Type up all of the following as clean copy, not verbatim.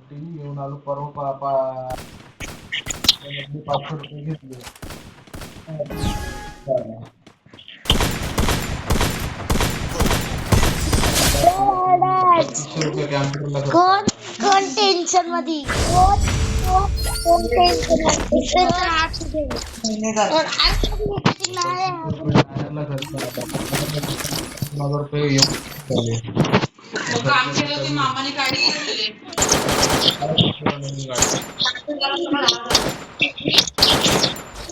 TV घेऊन आलो परवा 500 रुपये घेतले. कोण कोण टेन्शन मध्ये कोण टेन्शन काम केलं ते मामाने गाडी ठेवलेली.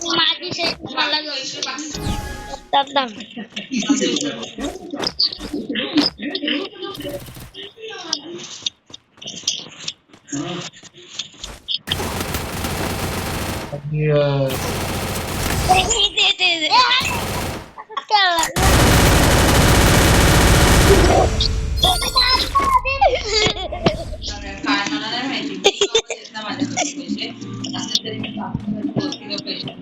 माझी शेत मला काय मला नाही माहिती माझ्याकडे पैसे असले तरी मी पैसे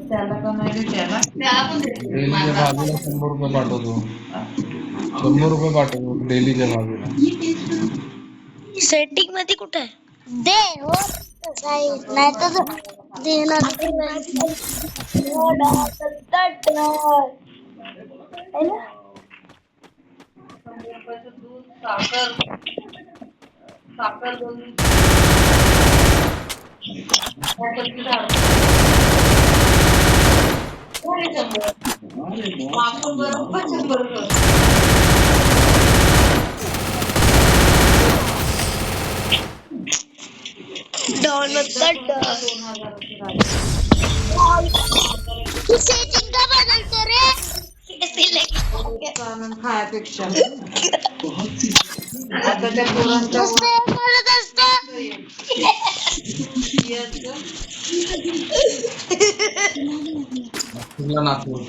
त्याला का नाही त्याला डेलीच्या भाजीला 100 रुपये पाठवतो. 100 रुपये पाठवतो डेलीच्या भाजीला. सेटिंग मध्ये कुठे आहे दे हो नाही तर देणार दूध साखर साखर दोन आपण बरोबर 100 सेटिंग का बदलतो रे खायापेक्षा आता त्या पोरांच्या बोलत असतो तुला नागपूर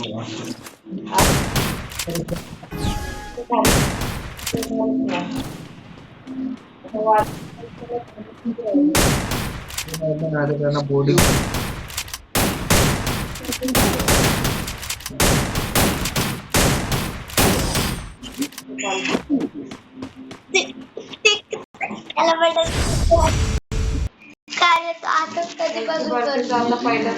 त्यांना बोर्डिंग काय आता कधी बाजू पहिला